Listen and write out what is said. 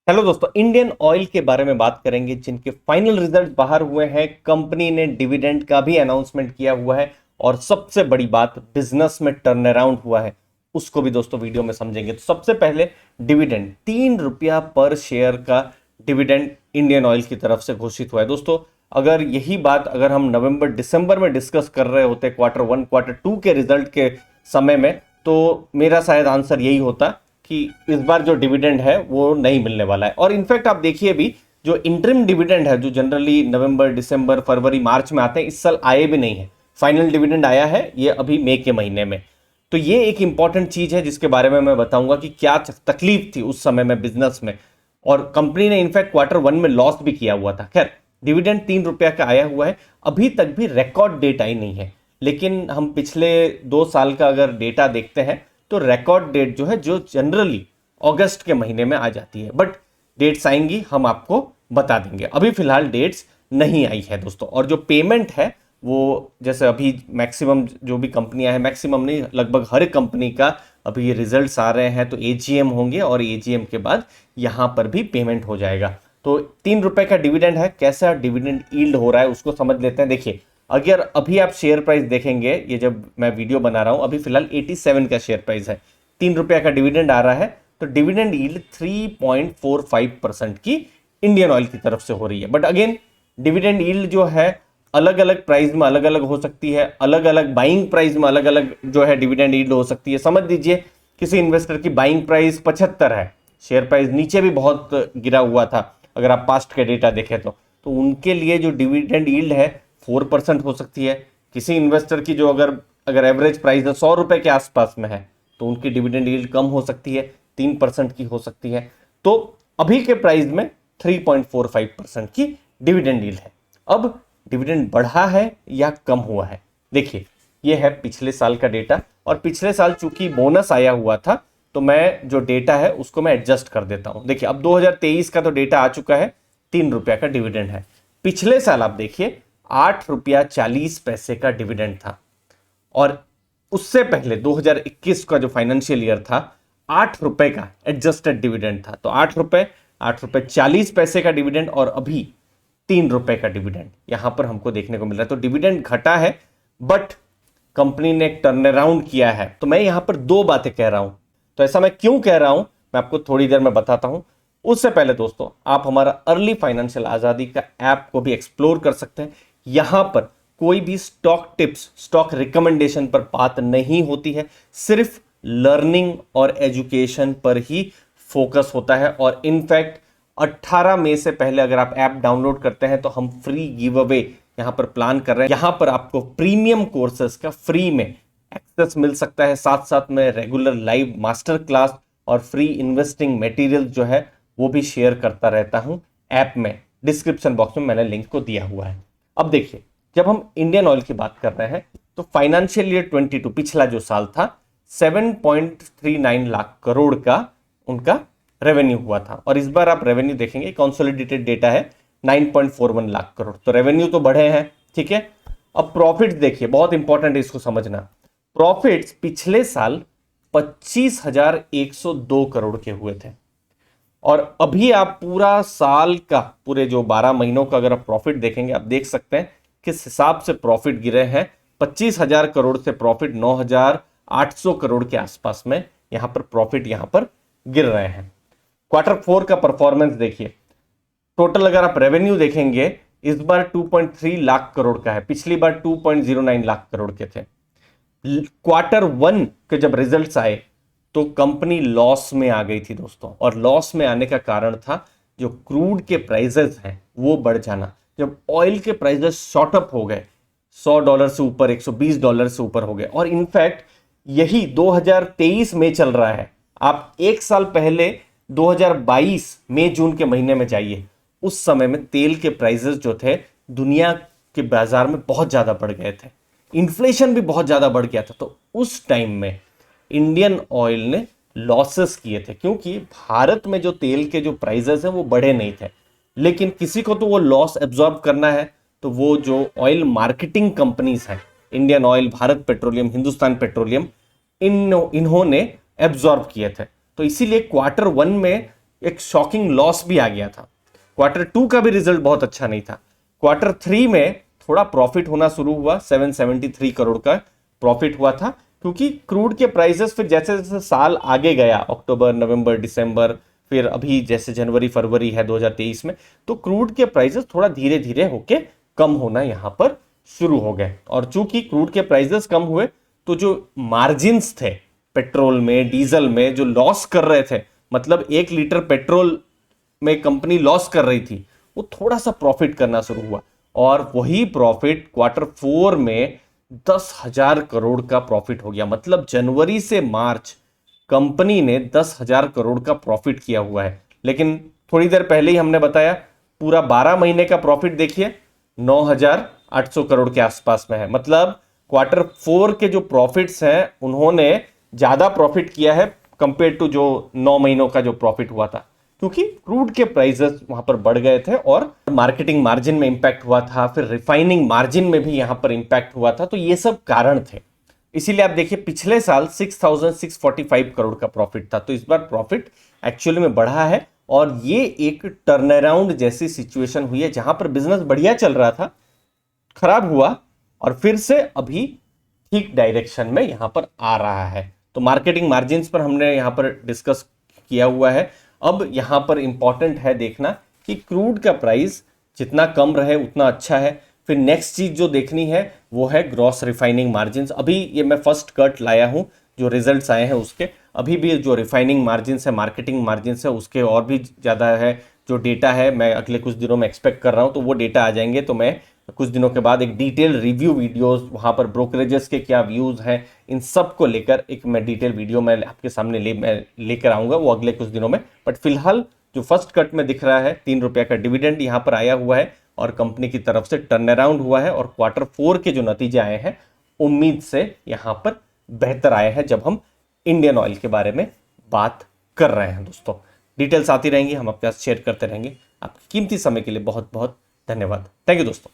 Hello दोस्तों, Indian oil के बारे में बात करेंगे जिनके फाइनल रिजल्ट बाहर हुए हैं। कंपनी ने डिविडेंड का भी अनाउंसमेंट किया हुआ है और सबसे बड़ी बात, बिजनेस में टर्न अराउंड हुआ है, उसको भी दोस्तों वीडियो में समझेंगे। तो सबसे पहले डिविडेंड, 3 रुपया पर शेयर का डिविडेंड इंडियन ऑयल की तरफ से घोषित हुआ है। दोस्तों अगर यही बात अगर हम नवंबर दिसंबर में डिस्कस कर रहे होते क्वार्टर 1 क्वार्टर 2 के रिजल्ट के समय में, तो मेरा शायद आंसर यही होता कि इस बार जो डिविडेंड है वो नहीं मिलने वाला है। और इनफैक्ट आप देखिए भी, जो इंटरिम डिविडेंड है जो जनरली नवंबर दिसंबर फरवरी मार्च में आते हैं, इस साल आए भी नहीं है। फाइनल डिविडेंड आया है ये अभी मई के महीने में। तो ये एक इंपॉर्टेंट चीज है जिसके बारे में मैं बताऊंगा कि क्या तकलीफ थी उस समय में बिजनेस में। और कंपनी ने इनफैक्ट क्वार्टर 1 में लॉस भी किया हुआ था। खैर, डिविडेंड 3 रुपया का आया हुआ है, अभी तक भी रिकॉर्ड डेट आई नहीं है। लेकिन हम पिछले 2 साल का अगर डेटा देखते हैं तो रिकॉर्ड डेट जो है, जो जनरली अगस्त के महीने में आ जाती है, बट डेट्स आएंगी, हम आपको बता देंगे। अभी फिलहाल डेट्स नहीं आई है दोस्तों। और जो पेमेंट है वो, जैसे अभी मैक्सिमम जो भी कंपनियां हैं, मैक्सिमम नहीं, लगभग हर कंपनी का अभी ये रिजल्ट्स आ रहे हैं, तो एजीएम होंगे और एजीएम के बाद यहां पर भी पेमेंट हो जाएगा। तो 3 रुपए का डिविडेंड है। कैसा डिविडेंड यील्ड हो रहा है उसको समझ लेते हैं। देखिए, अगर अभी आप शेयर प्राइस देखेंगे, ये जब मैं वीडियो बना रहा हूं, अभी फिलहाल 87 का शेयर प्राइस है, 3 रुपया का डिविडेंड आ रहा है, तो डिविडेंड यील्ड 3.45% की इंडियन ऑयल की तरफ से हो रही है। बट अगेन, डिविडेंड यील्ड जो है अलग अलग प्राइस में अलग अलग हो सकती है, अलग अलग बाइंग प्राइस में अलग अलग जो है डिविडेंड यील्ड हो सकती है। समझ लीजिए किसी इन्वेस्टर की बाइंग प्राइस 75 है, शेयर प्राइस नीचे भी बहुत गिरा हुआ था, अगर आप पास्ट के डेटा देखें तो उनके लिए जो डिविडेंड यील्ड है 4% हो सकती है। किसी इन्वेस्टर की जो अगर अगर एवरेज प्राइस 100 रुपए के आसपास में है, तो उनकी डिविडेंड यील्ड कम हो सकती है, 3% की हो सकती है। तो अभी के प्राइस में 3.45% की डिविडेंड यील्ड है। अब डिविडेंड बढ़ा है या कम हुआ है, देखिए ये है पिछले साल का डेटा। और पिछले साल चूंकि बोनस आया हुआ था, तो मैं जो डेटा है उसको मैं एडजस्ट कर देता हूं। देखिए, अब 2023 का तो डेटा आ चुका है, 3 रुपया का डिविडेंड है। पिछले साल आप देखिए 8 रुपया 40 पैसे का डिविडेंड था। और उससे पहले 2021 का जो फाइनेंशियल ईयर था, 8 रुपए का एडजस्टेड डिविडेंड था। तो 8 रुपए 40 पैसे का डिविडेंड, और अभी 3 रुपए का डिविडेंड यहां पर हमको देखने को मिल रहा है। तो डिविडेंड घटा है, बट कंपनी ने एक टर्न अराउंड किया है। तो मैं यहां पर दो बातें कह रहा हूं। तो ऐसा मैं क्यों कह रहा हूं, मैं आपको थोड़ी देर में बताता हूं। उससे पहले दोस्तों, आप हमारा अर्ली फाइनेंशियल आजादी का ऐप को भी एक्सप्लोर कर सकते हैं। यहां पर कोई भी स्टॉक टिप्स, स्टॉक रिकमेंडेशन पर बात नहीं होती है, सिर्फ लर्निंग और एजुकेशन पर ही फोकस होता है। और इनफैक्ट 18 मई से पहले अगर आप ऐप डाउनलोड करते हैं तो हम फ्री गिव अवे यहां पर प्लान कर रहे हैं। यहां पर आपको प्रीमियम कोर्सेस का फ्री में एक्सेस मिल सकता है, साथ साथ में रेगुलर लाइव मास्टर क्लास और फ्री इन्वेस्टिंग मटेरियल जो है वो भी शेयर करता रहता हूं ऐप में। डिस्क्रिप्शन बॉक्स में मैंने लिंक को दिया हुआ है। अब देखिए, जब हम इंडियन ऑयल की बात कर रहे हैं, तो फाइनेंशियल ईयर 22 पिछला जो साल था, 7.39 लाख करोड़ का उनका रेवेन्यू हुआ था। और इस बार आप रेवेन्यू देखेंगे, कंसोलिडेटेड डेटा है, 9.41 लाख करोड़। तो रेवेन्यू तो बढ़े हैं, ठीक है। अब प्रॉफिट देखिए, बहुत इंपॉर्टेंट है इसको समझना। प्रॉफिट्स पिछले साल 25,102 करोड़ के हुए थे, और अभी आप पूरा साल का, पूरे जो 12 महीनों का अगर आप प्रॉफिट देखेंगे, आप देख सकते हैं किस हिसाब से प्रॉफिट गिरे हैं। 25,000 करोड़ से प्रॉफिट 9,800 करोड़ के आसपास में यहां पर प्रॉफिट यहां पर गिर रहे हैं। क्वार्टर 4 का परफॉर्मेंस देखिए, टोटल अगर आप रेवेन्यू देखेंगे, इस बार 2.3 लाख करोड़ का है, पिछली बार 2.09 लाख करोड़ के थे। क्वार्टर 1 के जब रिजल्ट्स आए तो कंपनी लॉस में आ गई थी दोस्तों। और लॉस में आने का कारण था जो क्रूड के प्राइसेस हैं वो बढ़ जाना। जब ऑयल के प्राइसेस शॉर्ट अप हो गए, $100 से ऊपर, $120 से ऊपर हो गए। और इनफैक्ट यही 2023 में चल रहा है। आप एक साल पहले 2022 मई जून के महीने में जाइए, उस समय में तेल के प्राइसेस जो थे दुनिया के बाजार में बहुत ज्यादा बढ़ गए थे, इन्फ्लेशन भी बहुत ज्यादा बढ़ गया था। तो उस टाइम में इंडियन ऑयल ने लॉसेस किए थे, क्योंकि भारत में जो तेल के जो प्राइसेस हैं वो बढ़े नहीं थे। लेकिन किसी को तो वो लॉस एब्जॉर्ब करना है, तो वो जो ऑयल मार्केटिंग कंपनीज हैं, Indian oil, Bharat petroleum, Hindustan petroleum, इन्होंने एब्जॉर्ब किए थे। तो इसीलिए क्वार्टर 1 में एक शॉकिंग लॉस भी आ गया था। क्वार्टर 2 का भी रिजल्ट बहुत अच्छा नहीं था। क्वार्टर 3 में थोड़ा प्रॉफिट होना शुरू हुआ, 773 करोड़ का प्रॉफिट हुआ था, क्योंकि क्रूड के प्राइसेस फिर जैसे जैसे साल आगे गया, अक्टूबर, नवंबर, दिसंबर, फिर अभी जैसे जनवरी फरवरी है 2023 में, तो क्रूड के प्राइसेस थोड़ा धीरे धीरे होके कम होना यहां पर शुरू हो गए। और चूंकि क्रूड के प्राइसेस कम हुए तो जो मार्जिन्स थे पेट्रोल में, डीजल में, जो लॉस कर रहे थे, मतलब 1 लीटर पेट्रोल में कंपनी लॉस कर रही थी, वो थोड़ा सा प्रॉफिट करना शुरू हुआ। और वही प्रॉफिट क्वार्टर 4 में 10,000 करोड़ का प्रॉफिट हो गया। मतलब जनवरी से मार्च कंपनी ने 10,000 करोड़ का प्रॉफिट किया हुआ है। लेकिन थोड़ी देर पहले ही हमने बताया पूरा 12 महीने का प्रॉफिट देखिए 9,800 करोड़ के आसपास में है। मतलब क्वार्टर 4 के जो प्रॉफिट्स हैं उन्होंने ज्यादा प्रॉफिट किया है कंपेयर टू जो 9 महीनों का जो प्रॉफिट हुआ था, क्योंकि क्रूड के प्राइसेस वहां पर बढ़ गए थे और मार्केटिंग मार्जिन में इंपैक्ट हुआ था, फिर रिफाइनिंग मार्जिन में भी यहां पर इंपैक्ट हुआ था। तो ये सब कारण थे। इसीलिए आप देखिए पिछले साल 6,645 करोड़ का प्रॉफिट था, तो इस बार प्रॉफिट एक्चुअली में बढ़ा है। और ये एक टर्न अराउंड जैसी सिचुएशन हुई है, जहां पर बिजनेस बढ़िया चल रहा था, खराब हुआ और फिर से अभी ठीक डायरेक्शन में यहां पर आ रहा है। तो मार्केटिंग मार्जिन्स पर हमने यहां पर डिस्कस किया हुआ है। अब यहां पर इंपॉर्टेंट है देखना कि क्रूड का प्राइस जितना कम रहे उतना अच्छा है। फिर नेक्स्ट चीज जो देखनी है वो है ग्रॉस रिफाइनिंग मार्जिन्स। अभी ये मैं फर्स्ट कट लाया हूं जो रिजल्ट्स आए हैं उसके, अभी भी जो रिफाइनिंग मार्जिन्स है, मार्केटिंग मार्जिन्स है, उसके और भी ज़्यादा है जो डेटा है, मैं अगले कुछ दिनों में एक्सपेक्ट कर रहा हूं। तो वो डेटा आ जाएंगे तो मैं कुछ दिनों के बाद एक डिटेल रिव्यू वीडियोस, वहां पर ब्रोकरेजेस के क्या व्यूज हैं, इन सब को लेकर एक मैं डिटेल वीडियो मैं आपके सामने लेकर आऊंगा, वो अगले कुछ दिनों में। बट फिलहाल जो फर्स्ट कट में दिख रहा है 3 रुपये का डिविडेंड यहां पर आया हुआ है और कंपनी की तरफ से टर्न अराउंड हुआ है। और क्वार्टर 4 के जो नतीजे आए हैं उम्मीद से यहां पर बेहतर आए हैं जब हम इंडियन ऑयल के बारे में बात कर रहे हैं। दोस्तों डिटेल्स आती रहेंगी, हम आपके साथ शेयर करते रहेंगे। आपके कीमती समय के लिए बहुत बहुत धन्यवाद। थैंक यू दोस्तों।